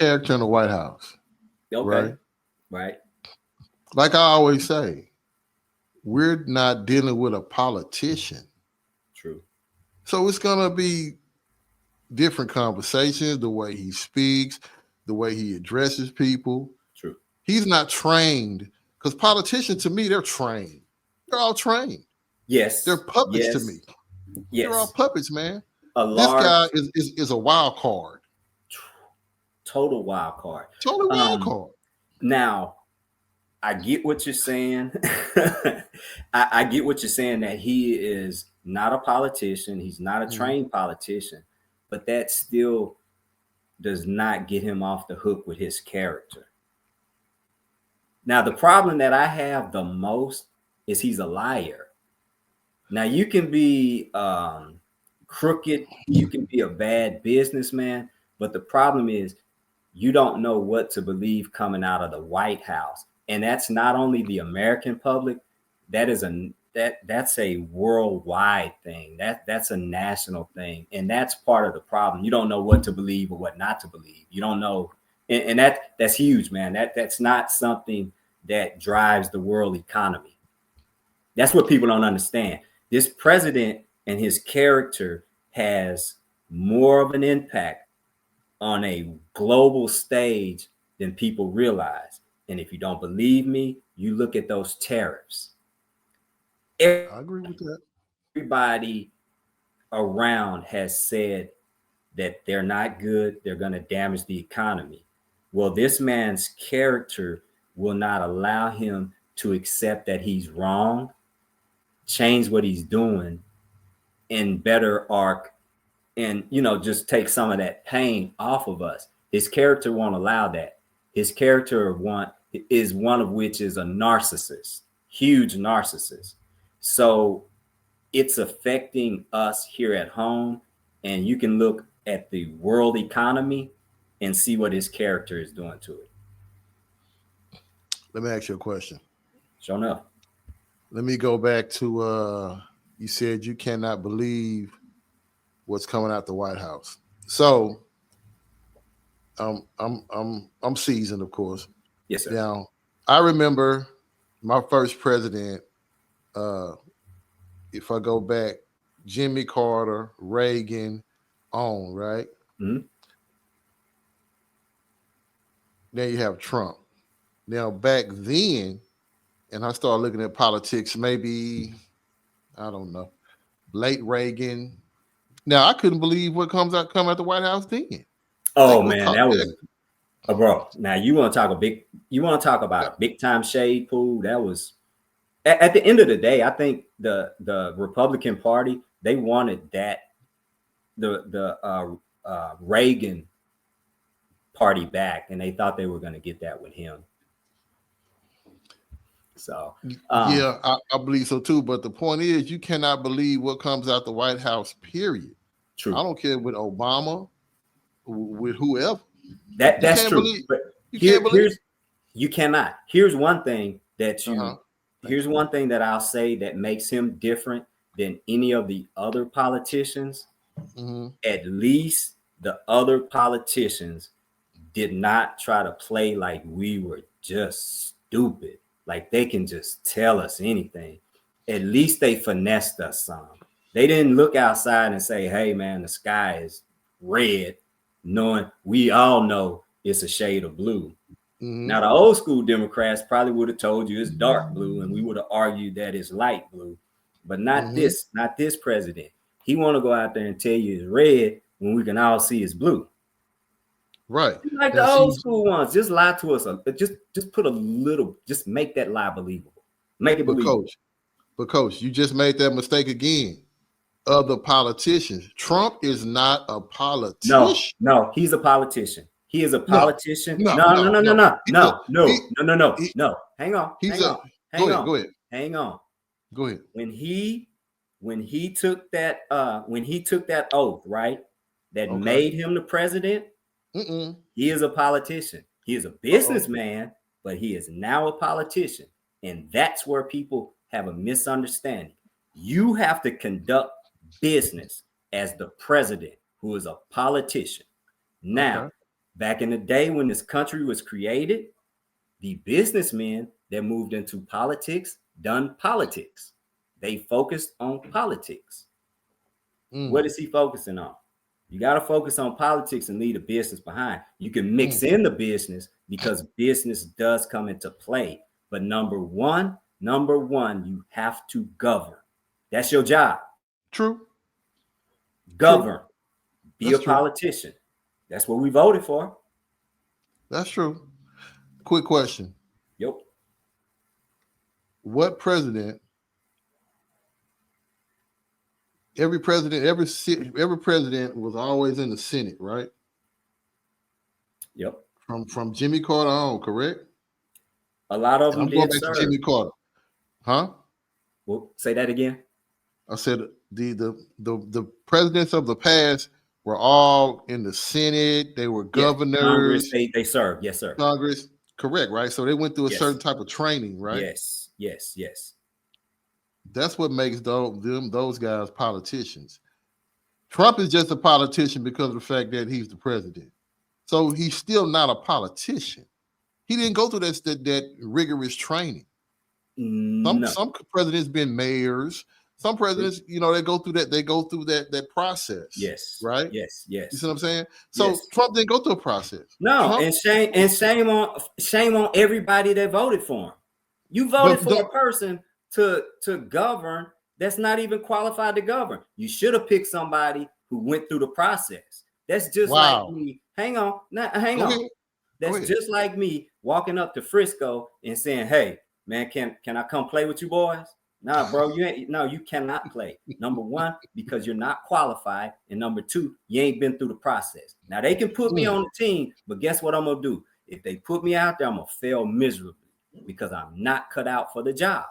character in the White House, Okay. right? Right. Like I always say, we're not dealing with a politician. True. So it's going to be different conversations, the way he speaks, the way he addresses people. True. He's not trained because politicians, to me, they're trained. They're all trained. They're Yes. puppets to Yes. me. They're all Yes. puppets, man. A This guy large is a wild card. total wild card. Totally wild card. Now, I get what you're saying. I get what you're saying that he is not a politician. He's not a trained politician, but that still does not get him off the hook with his character. Now, the problem that I have the most is he's a liar. Now, you can be crooked, you can be a bad businessman, but the problem is you don't know what to believe coming out of the White House. And that's not only the American public, that's a worldwide thing. That's a national thing. And that's part of the problem. You don't know what to believe or what not to believe. You don't know. And that's huge, man. That's not something that drives the world economy. That's what people don't understand. This president and his character has more of an impact on a global stage than people realize. And if you don't believe me, you look at those tariffs. I agree with that. Everybody around has said that they're not good, they're going to damage the economy. Well, this man's character will not allow him to accept that he's wrong, change what he's doing, and better arc, and just take some of that pain off of us. His character won't allow that. His character is one of which is a narcissist, huge narcissist. So it's affecting us here at home, and you can look at the world economy and see what his character is doing to it. Let me ask you a question. Sure enough. Let me go back to you said you cannot believe what's coming out the White House. So I'm seasoned, of course. Yes, sir. Now, I remember my first president, if I go back, Jimmy Carter, Reagan, on, right? Mm-hmm. Now you have Trump. Now, back then, and I started looking at politics, maybe, I don't know, late Reagan. Now, I couldn't believe what come out the White House then. Oh, man, that was bro. Now you want to talk about a big time shade pool. That was at the end of the day, I think the Republican Party, they wanted that the Reagan party back, and they thought they were going to get that with him. So yeah, I believe so too. But the point is, you cannot believe what comes out the White House. Period. True. I don't care with Obama, with whoever. That's true. Believe, but you cannot. Here's one thing that Here's one thing that I'll say that makes him different than any of the other politicians. Mm-hmm. At least the other politicians did not try to play like we were just stupid, like they can just tell us anything. At least they finessed us some. They didn't look outside and say, hey, man, the sky is red, knowing we all know it's a shade of blue. Mm-hmm. Now, the old school Democrats probably would have told you it's dark blue, and we would have argued that it's light blue, but not this president. He want to go out there and tell you it's red when we can all see it's blue. Right. Like the old school ones, just lie to us. Just put a little, just make that lie believable. Make it believable. Coach, you just made that mistake again. Other politicians. Trump is not a politician. No, he's a politician. He is a politician. No. Hang on. Go ahead. Hang on. Go ahead. When he took that oath, right, that made him the president, he is a politician. He is a businessman, but he is now a politician. And that's where people have a misunderstanding. You have to conduct business as the president, who is a politician. Now, Back in the day when this country was created, the businessmen that moved into politics done politics. They focused on politics. What is he focusing on? You got to focus on politics and leave the business behind. You can mix in the business because business does come into play. But number one, you have to govern. That's your job. True. Govern. True. Be That's a true. Politician. That's what we voted for. That's true. Quick question. Yep. What president? Every president was always in the Senate, right? Yep. From Jimmy Carter on, correct? A lot of them did. I'm going back to Jimmy Carter. Huh? Well, say that again. I said the presidents of the past were all in the Senate. They were governors. Congress, they served. Yes, sir. Congress, correct, right? So they went through a certain type of training, right? Yes. That's what makes those guys politicians. Trump is just a politician because of the fact that he's the president. So he's still not a politician. He didn't go through that rigorous training. Some presidents been mayors. Some presidents, they go through that. They go through that process. Yes. Right. Yes. You see what I'm saying? So Trump didn't go through a process. No, shame on everybody that voted for him. You voted for a person to govern that's not even qualified to govern. You should have picked somebody who went through the process. That's just like me. Hang on. That's just like me walking up to Frisco and saying, "Hey, man, can I come play with you boys?" Nah, bro, you cannot play. Number one, because you're not qualified, and number two, you ain't been through the process. Now they can put me on the team, but guess what I'm gonna do? If they put me out there, I'm gonna fail miserably because I'm not cut out for the job.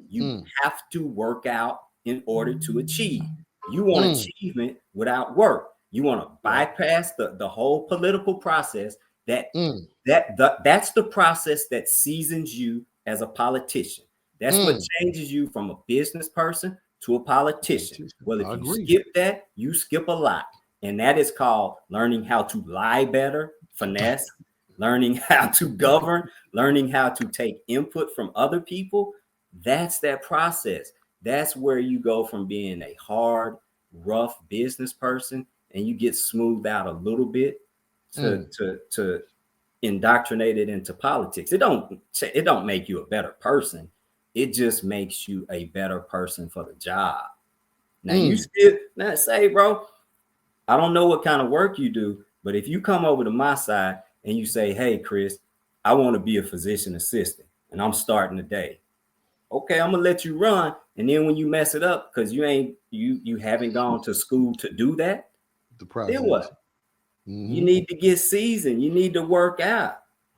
You have to work out in order to achieve. You want achievement without work. You want to bypass the whole political process. That's the process that seasons you as a politician. That's what changes you from a business person to a politician. Well, if you skip that, you skip a lot. And that is called learning how to lie better, finesse, learning how to govern, learning how to take input from other people. That's that process. That's where you go from being a hard, rough business person and you get smoothed out a little bit to indoctrinated into politics. It don't make you a better person. It just makes you a better person for the job. Now you still say, bro, I don't know what kind of work you do, but if you come over to my side and you say, "Hey, Chris, I want to be a physician assistant and I'm starting today." Okay, I'm gonna let you run, and then when you mess it up because you haven't gone to school to do that, then what? You need to get seasoned. You need to work out.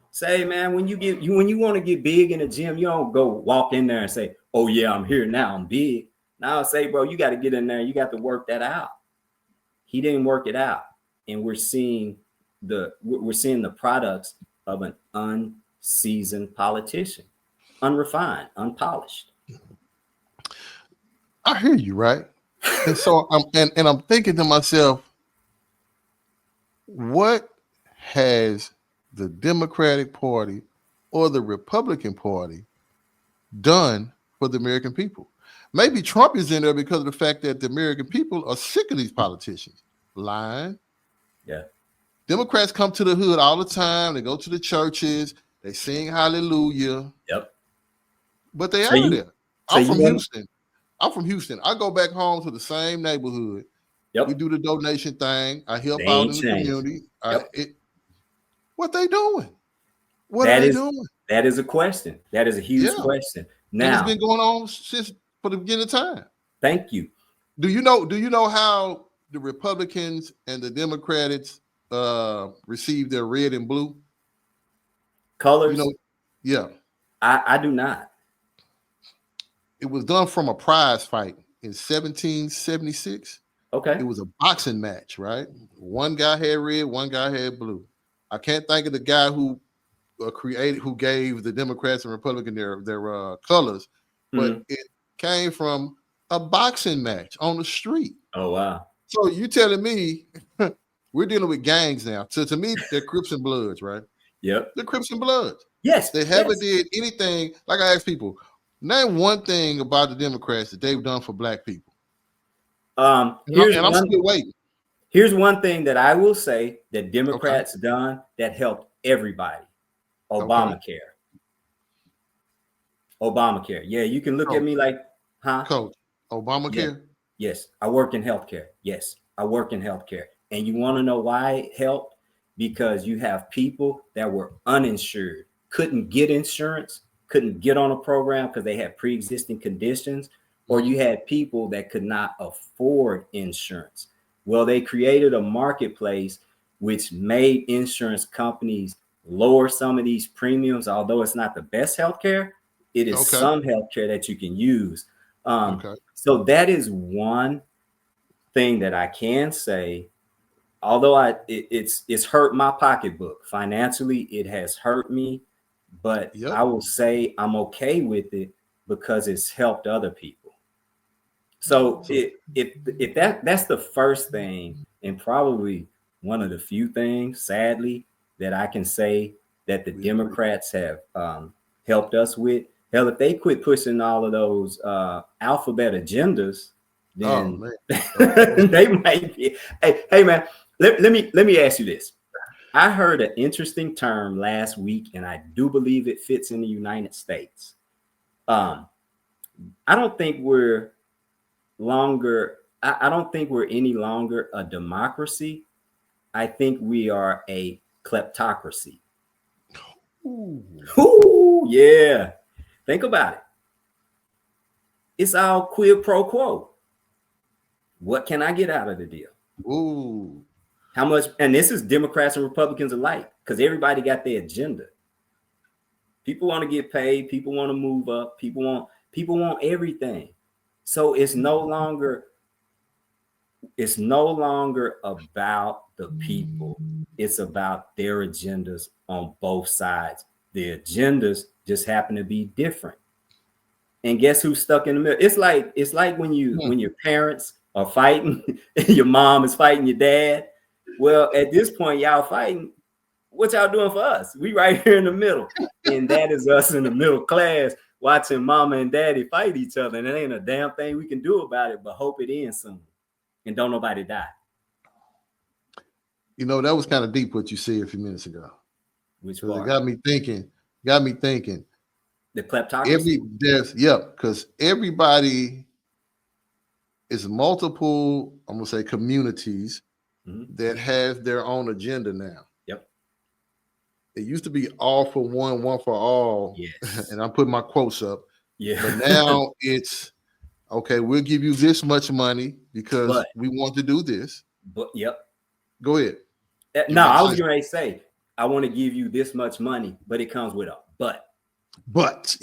Say, man, when you want to get big in the gym, you don't go walk in there and say, "Oh yeah, I'm here now, I'm big." Now I say, bro, you got to get in there. You got to work that out. He didn't work it out, and we're seeing the products of an unseasoned politician. Unrefined, unpolished. I hear you, right? And so I'm thinking to myself, what has the Democratic Party or the Republican Party done for the American people? Maybe Trump is in there because of the fact that the American people are sick of these politicians lying. Yeah. Democrats come to the hood all the time. They go to the churches. They sing hallelujah. Yep. But they out of there. I'm from Houston. I go back home to the same neighborhood. Yep. We do the donation thing. I help out in the community. What they doing? What are they doing? That is a question. That is a huge question. Now, and it's been going on since for the beginning of time. Thank you. Do you know how the Republicans and the Democrats receive their red and blue colors? Yeah. I do not. It was done from a prize fight in 1776. Okay. It was a boxing match, right? One guy had red, one guy had blue. I can't think of the guy who gave the Democrats and Republicans their colors, but it came from a boxing match on the street. Oh wow! So you telling me we're dealing with gangs now. So to me, they're Crips and Bloods, right? Yep. They're Crips and Bloods. Yes. They haven't did anything. Like I ask people, name one thing about the Democrats that they've done for black people. I'm still waiting. Here's one thing that I will say that Democrats done that helped everybody. Obamacare. Okay. Obamacare. Yeah, you can look at me like, huh? Coach, Obamacare? Yeah. Yes, I work in healthcare. Yes, I work in healthcare. And you want to know why it helped? Because you have people that were uninsured, couldn't get insurance, couldn't get on a program because they had pre-existing conditions, or you had people that could not afford insurance. Well, they created a marketplace which made insurance companies lower some of these premiums. Although it's not the best healthcare, it is some healthcare that you can use. So that is one thing that I can say. Although it's hurt my pocketbook financially, it has hurt me, but I will say I'm okay with it because it's helped other people. So if that's the first thing, and probably one of the few things, sadly, that I can say that the Democrats have helped us with. Hell, if they quit pushing all of those alphabet agendas, then they might be. Hey, man, let me ask you this. I heard an interesting term last week, and I do believe it fits in the United States. I don't think we're any longer a democracy. I think we are a kleptocracy. Ooh, yeah. Think about it. It's all quid pro quo. What can I get out of the deal? Ooh. How much? And this is Democrats and Republicans alike, because everybody got their agenda. People want to get paid. People want to move up. People want everything. So it's no longer about the people. It's about their agendas on both sides. The agendas just happen to be different. And guess who's stuck in the middle? It's like when your parents are fighting, your mom is fighting your dad. Well, at this point, y'all fighting. What y'all doing for us? We right here in the middle. And that is us in the middle class watching mama and daddy fight each other. And it ain't a damn thing we can do about it, but hope it ends soon. And don't nobody die. You know, that was kind of deep what you said a few minutes ago. Which part? It got me thinking. The kleptocracy? Because everybody is multiple, I'm going to say communities that have their own agenda now. Yep. It used to be all for one for all. Yes. And I'm putting my quotes up. Yeah. But now it's, okay, we'll give you this much money because we want to do this. But Go ahead. No, I was going to say, I want to give you this much money, but it comes with a but. But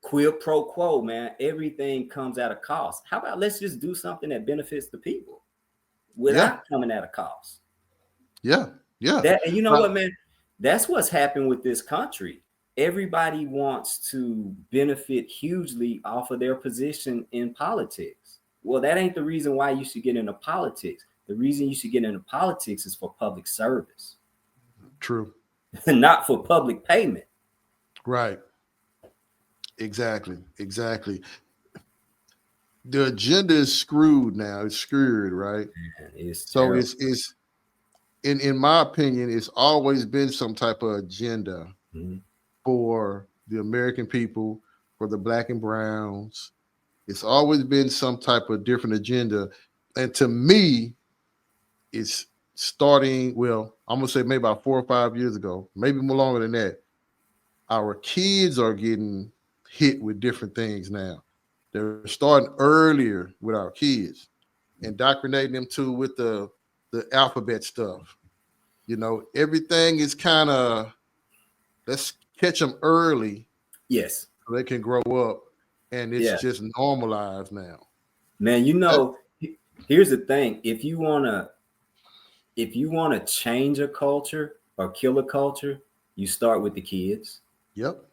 Quid pro quo, man. Everything comes at a cost. How about let's just do something that benefits the people without coming at a cost? Yeah. And you know what, man? That's what's happened with this country. Everybody wants to benefit hugely off of their position in politics. Well, that ain't the reason why you should get into politics. The reason you should get into politics is for public service. True. Not for public payment. Right. Exactly. The agenda is screwed now. It's screwed, right? So it's in my opinion, it's always been some type of agenda for the American people, for the black and browns. It's always been some type of different agenda. And to me, it's starting, well, I'm going to say maybe about 4 or 5 years ago, maybe more longer than that. Our kids are getting hit with different things now. They're starting earlier with our kids, indoctrinating them too with the alphabet stuff. You know, everything is kind of, let's catch them early. Yes. So they can grow up, and it's just normalized now. Man, you know, here's the thing. If you want to change a culture or kill a culture, you start with the kids. Yep.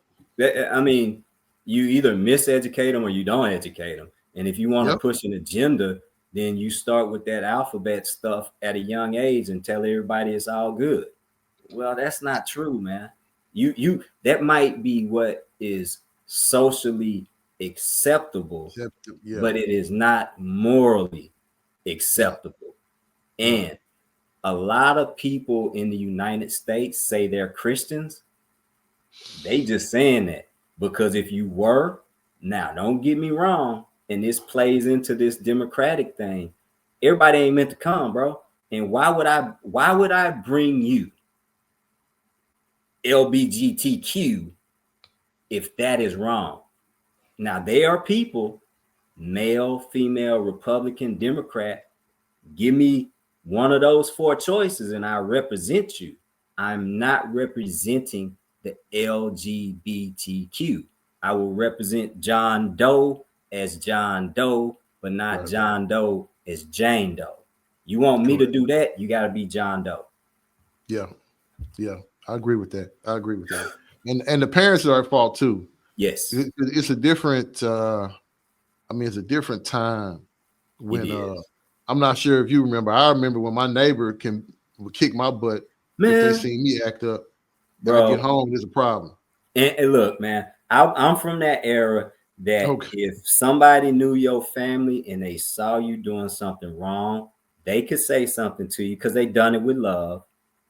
I mean, you either miseducate them or you don't educate them. And if you want to push an agenda, then you start with that alphabet stuff at a young age and tell everybody it's all good. Well, that's not true, man. You that might be what is socially acceptable, Yeah. but it is not morally acceptable. And a lot of people in the United States say they're Christians. They just saying that because if you were, now don't get me wrong, and this plays into this democratic thing. Everybody ain't meant to come, bro. And why would I bring you LBGTQ if that is wrong? Now there are people, male, female, Republican, Democrat, give me one of those four choices and I represent you. I'm not representing the LGBTQ. I will represent John Doe as John Doe, but not John Doe as Jane Doe. You want me to do that? You got to be John Doe. Yeah. I agree with that. And the parents are at fault too. Yes. It's a different. It's a different time when I'm not sure if you remember. I remember when my neighbor would kick my butt if they see me act up. Bro, I get home, there's a problem. And look, man, I'm from that era that if somebody knew your family and they saw you doing something wrong, they could say something to you because they done it with love.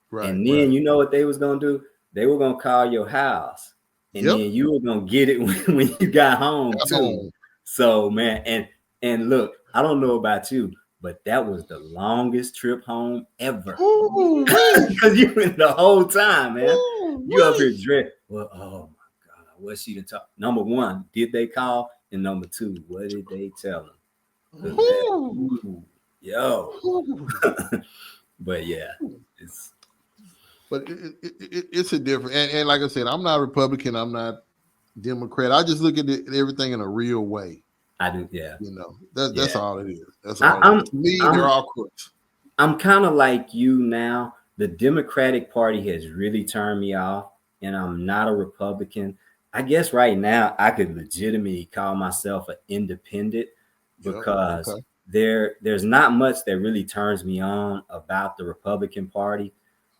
Right. And then you know what they was gonna do? They were gonna call your house, and then you were gonna get it when you got home too. So man, and look, I don't know about you, but that was the longest trip home ever. Because you went the whole time, man. You up here dread. Well, oh my God, what's she to talk? Number one, did they call? And number two, what did they tell them? But yeah, it's a different. And like I said, I'm not Republican. I'm not Democrat. I just look at everything in a real way. I do, yeah. You know, that's all it is. That's all. To me, they're all crooks. I'm kind of like you now. The Democratic Party has really turned me off, and I'm not a Republican. I guess right now I could legitimately call myself an independent because there's not much that really turns me on about the Republican Party.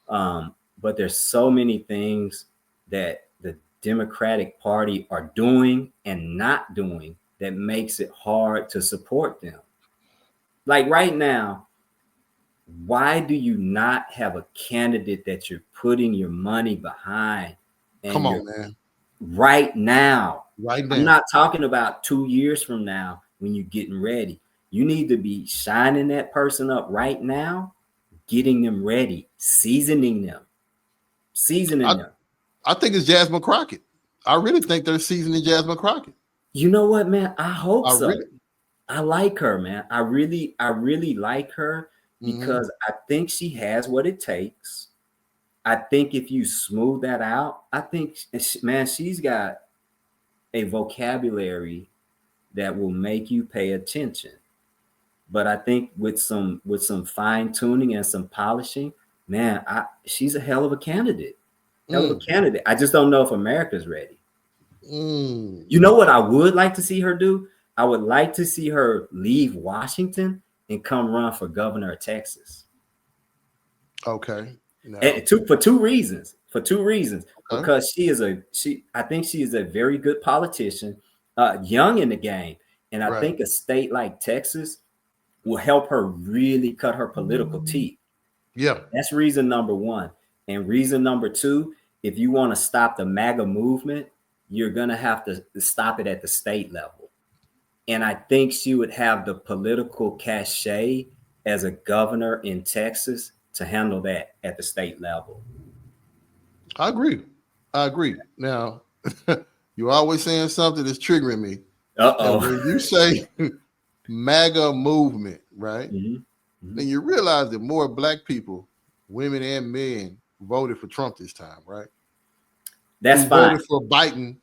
But there's so many things that the Democratic Party are doing and not doing that makes it hard to support them. Like right now, why do you not have a candidate that you're putting your money behind? And come on, man. Right now. I'm not talking about 2 years from now when you're getting ready. You need to be shining that person up right now, getting them ready, seasoning them. I think it's Jasmine Crockett. I really think they're seasoning Jasmine Crockett. You know what, man? I hope so. I like her, man. I really like her because I think she has what it takes. I think if you smooth that out, I think, man, she's got a vocabulary that will make you pay attention. But I think with some fine tuning and some polishing, man, she's a hell of a candidate. I just don't know if America's ready. You know what I would like to see her do? I would like to see her leave Washington and come run for governor of Texas. Okay. No. And for two reasons. Because I think she is a very good politician, young in the game. And I think a state like Texas will help her really cut her political teeth. Yeah. That's reason number one. And reason number two, if you want to stop the MAGA movement, you're going to have to stop it at the state level. And I think she would have the political cachet as a governor in Texas to handle that at the state level. I agree. Now, you're always saying something that's triggering me. Uh-oh. When you say MAGA movement, right? Then you realize that more black people, women and men, voted for Trump this time, right? That's fine. Voted for Biden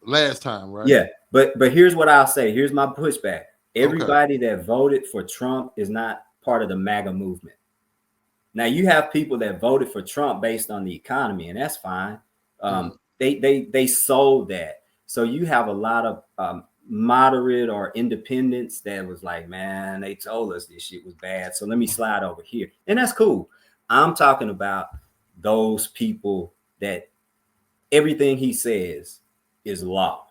last time, right? Yeah, but here's what I'll say. Here's my pushback. Everybody that voted for Trump is not part of the MAGA movement. Now you have people that voted for Trump based on the economy, and that's fine. They sold that. So you have a lot of moderate or independents that was like, man, they told us this shit was bad, so let me slide over here. And that's cool. I'm talking about those people that everything he says is law.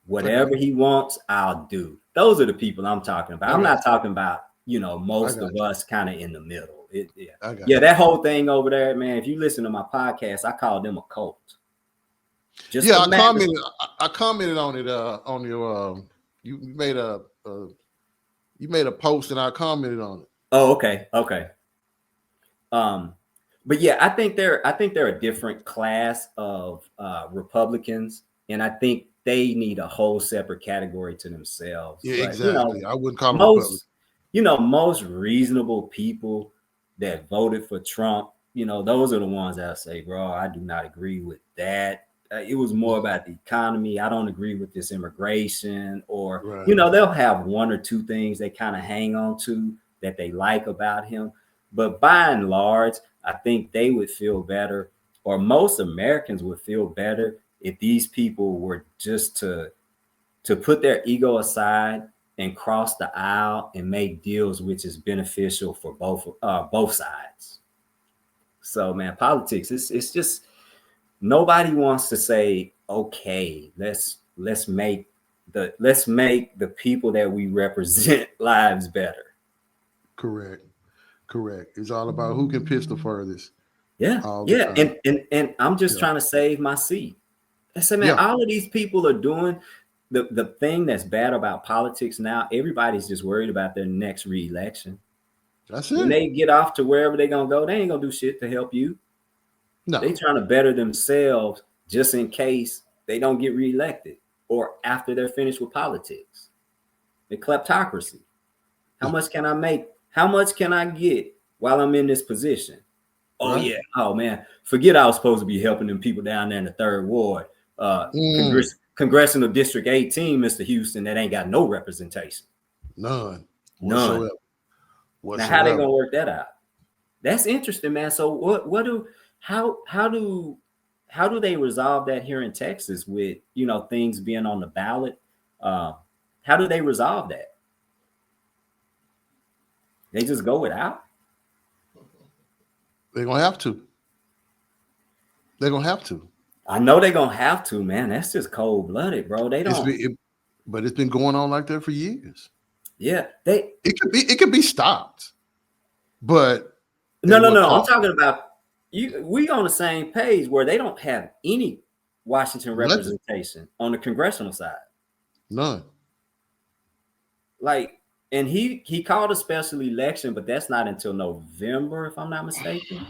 Whatever he wants, I'll do. Those are the people I'm talking about. I'm not talking about, most of us kind of in the middle. That whole thing over there, man, if you listen to my podcast, I call them a cult. I commented on it on your you made a post and I commented on it. Oh, okay. But yeah, I think they're a different class of Republicans, and I think they need a whole separate category to themselves. Yeah, but, exactly. I wouldn't call them Republicans. Most reasonable people that voted for Trump, those are the ones that say, bro, I do not agree with that. It was more about the economy. I don't agree with this immigration, or, they'll have one or two things they kind of hang on to that they like about him. But by and large, I think they would feel better, or most Americans would feel better if these people were just to put their ego aside and cross the aisle and make deals which is beneficial for both sides. So, man, politics, it's just nobody wants to say, okay, let's make the people that we represent lives better. Correct. It's all about who can pitch the furthest. Yeah. And I'm just trying to save my seat. I said, man, all of these people are doing the thing that's bad about politics now. Everybody's just worried about their next re-election. That's it. When they get off to wherever they're gonna go, they ain't gonna do shit to help you. No, they trying to better themselves just in case they don't get reelected or after they're finished with politics. The kleptocracy. How much can I make? How much can I get while I'm in this position? Oh, yeah. Oh, man. Forget I was supposed to be helping them people down there in the 3rd Ward. Congressional District 18, Mr. Houston, that ain't got no representation. None. Now, how they going to work that out? That's interesting, man. So how do they resolve that here in Texas with, things being on the ballot? How do they resolve that? They just go without? They're going to have to. I know they're going to have to, man. That's just cold-blooded, bro. They don't. But it's been going on like that for years. Yeah. It could be stopped. But no. I'm talking about we on the same page where they don't have any Washington representation on the congressional side. None. And he called a special election, but that's not until November, if I'm not mistaken.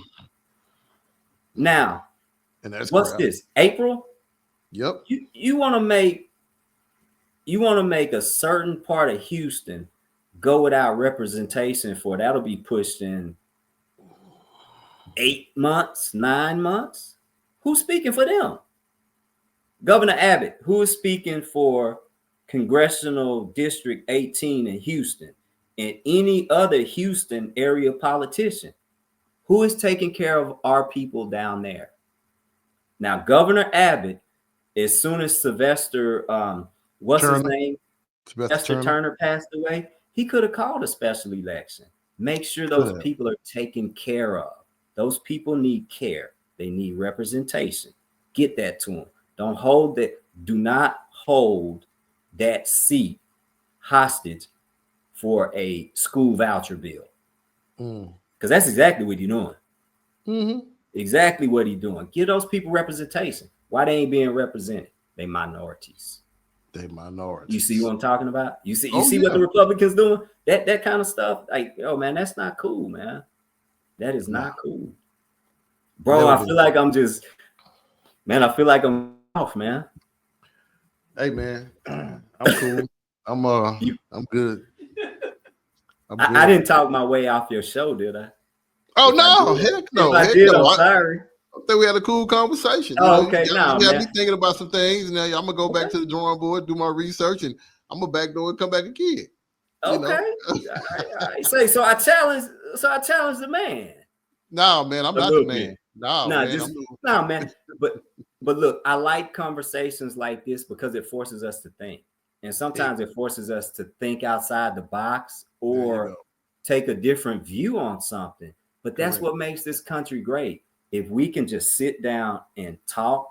Now, and that's what's this? April? Yep. You want to make a certain part of Houston go without representation for that'll be pushed in 8 months, 9 months. Who's speaking for them? Governor Abbott, who is speaking for Congressional District 18 in Houston, and any other Houston area politician, who is taking care of our people down there? Now, Governor Abbott, as soon as Sylvester, his name? Sylvester Turner passed away, he could have called a special election. Make sure those people are taken care of. Those people need care. They need representation. Get that to them. Don't hold that. Do not hold that seat hostage for a school voucher bill. Because that's exactly what he's doing. Mm-hmm. Exactly what he's doing. Give those people representation. Why they ain't being represented? They minorities. You see what I'm talking about? You see what the Republicans doing? That kind of stuff. Like, yo, man, that's not cool, man. That is not cool. Bro, I feel like I'm off, man. Hey, man, I'm cool. I'm good. I didn't talk my way off your show, did I? Oh, no, heck no. If I did, I'm sorry. I think we had a cool conversation. Okay, now you got me thinking about some things, and now I'm gonna go back to the drawing board, do my research, and I'm gonna backdoor and come back again. Okay. All right. So I challenge the man. No, man, I'm not the man. Man. But look, I like conversations like this because it forces us to think. And sometimes it forces us to think outside the box There you or go. take a different view on something. But that's Correct. what makes this country great. If we can just sit down and talk,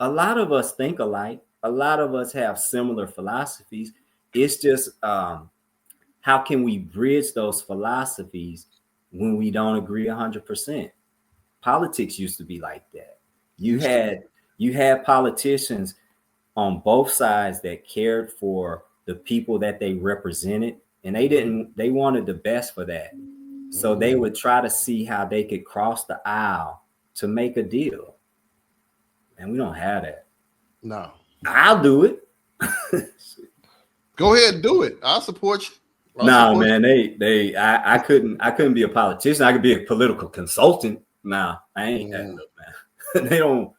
a lot of us think alike. A lot of us have similar philosophies. It's just how can we bridge those philosophies when we don't agree 100%? Politics used to be like that. You had politicians on both sides that cared for the people that they represented, and they wanted the best for that. So they would try to see how they could cross the aisle to make a deal. And we don't have that. No. I'll do it. Go ahead and do it. I'll support you. No, man, I couldn't be a politician. I could be a political consultant. Nah, I ain't that, man. They don't.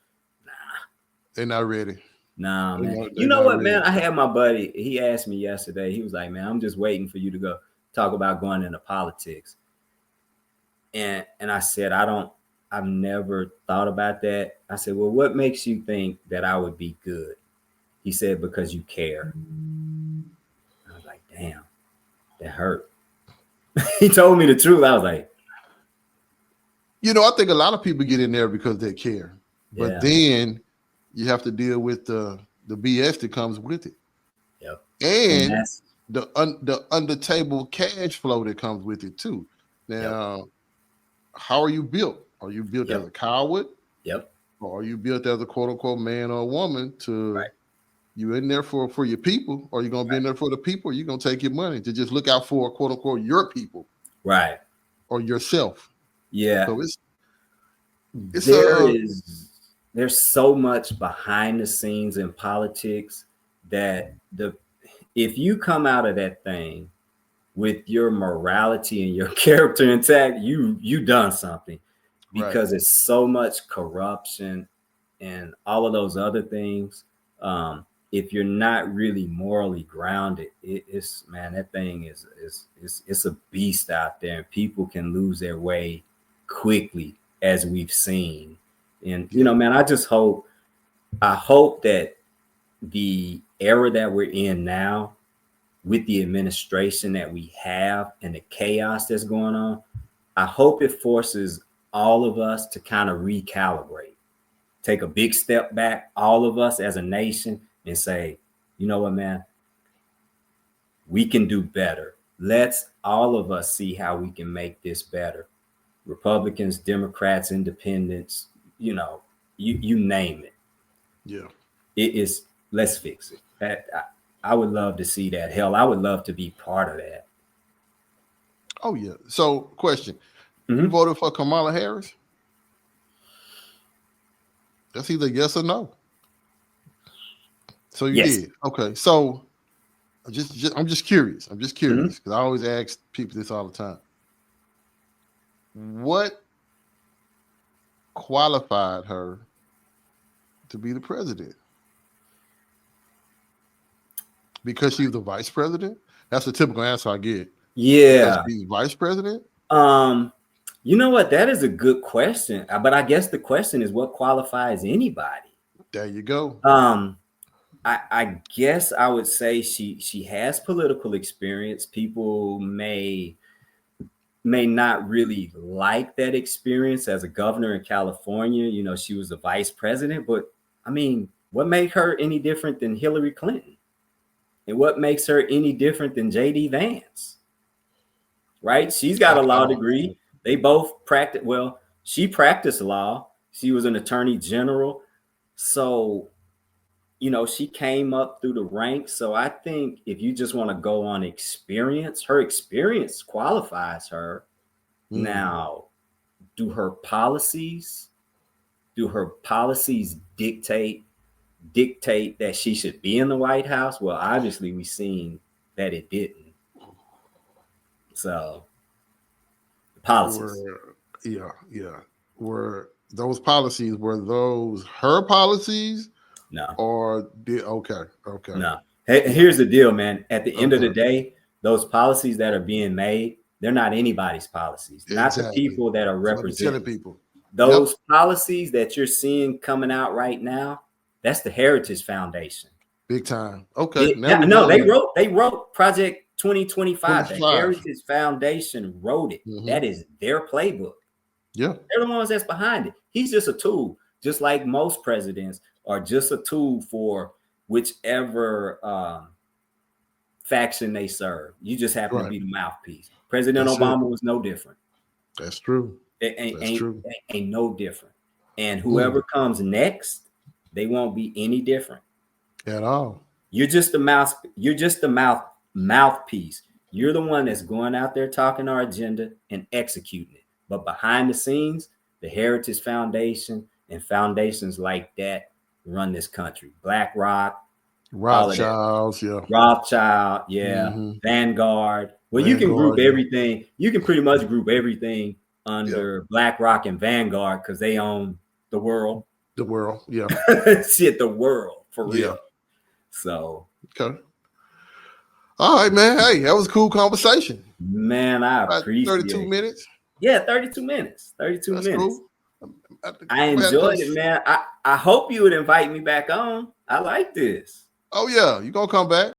They're not ready. Nah, man. You know what, man? I had my buddy. He asked me yesterday. He was like, "Man, I'm just waiting for you to go talk about going into politics." And I said, I've never thought about that. I said, "Well, what makes you think that I would be good?" He said, "Because you care." I was like, "Damn, that hurt." He told me the truth. I was like, I think a lot of people get in there because they care, but then you have to deal with the BS that comes with it. Yep. And the under table cash flow that comes with it too. Now, how are you built? Are you built as a coward? Yep. Or are you built as a quote unquote man or woman to you in there for your people? Or are you gonna be in there for the people? Or you gonna take your money to just look out for quote unquote your people, right? Or yourself. Yeah. So there's so much behind the scenes in politics that if you come out of that thing with your morality and your character intact, you done something, because it's so much corruption and all of those other things. If you're not really morally grounded, it's man, that thing is a beast out there, and people can lose their way quickly, as we've seen. And man, I hope that the era that we're in now, with the administration that we have and the chaos that's going on, I hope it forces all of us to kind of recalibrate, take a big step back, all of us as a nation, and say, you know what, man, we can do better. Let's all of us see how we can make this better. Republicans, Democrats, Independents, you name it. Yeah. It is, let's fix it. I would love to see that. Hell, I would love to be part of that. Oh, yeah. So, question. You voted for Kamala Harris? That's either yes or no. So you did. Okay. So I'm just curious. Because I always ask people this all the time. What qualified her to be the president? Because she's the vice president? That's the typical answer I get. Yeah. She's vice president? You know what? That is a good question. But I guess the question is, what qualifies anybody? There you go. I guess I would say she has political experience. People may not really like that experience as a governor in California. She was a vice president, but I mean, what made her any different than Hillary Clinton? And what makes her any different than JD Vance? Right? She's got a law degree. They both practice. Well, she practiced law. She was an attorney general. So, she came up through the ranks. So I think if you just want to go on experience, her experience qualifies her. Now, do her policies dictate that she should be in the White House? Well, obviously we've seen that it didn't. So policies. Were those policies, her policies? No. Or okay. No. Hey, here's the deal, man. At the end of the day, those policies that are being made, they're not anybody's policies. Exactly. Not the people that are representing people. Those policies that you're seeing coming out right now, that's the Heritage Foundation. Big time. Okay. Yeah, we no, know they wrote Project 2025. The 25. Heritage Foundation wrote it. Mhm. That is their playbook. Yeah. They're the ones that's behind it. He's just a tool, just like most presidents are just a tool for whichever faction they serve. You just happen to Right. be the mouthpiece. President That's Obama was no different. That's true. That's true. Ain't no different. And whoever comes next, they won't be any different At all. You're just the mouthpiece. You're the one that's going out there talking our agenda and executing it. But behind the scenes, the Heritage Foundation and foundations like that run this country. BlackRock, Rothschilds, yeah. Rothschild, yeah. Vanguard. Well, you can group everything. You can pretty much group everything under BlackRock and Vanguard because they own the world. The world, yeah. Shit, the world, for real. Yeah. So. Okay. All right, man. Hey, that was a cool conversation. Man, I appreciate 32 minutes. Yeah, 32 minutes. 32 That's minutes. Cool. I enjoyed it, man. I hope you would invite me back on. I like this. Oh, yeah. You're going to come back.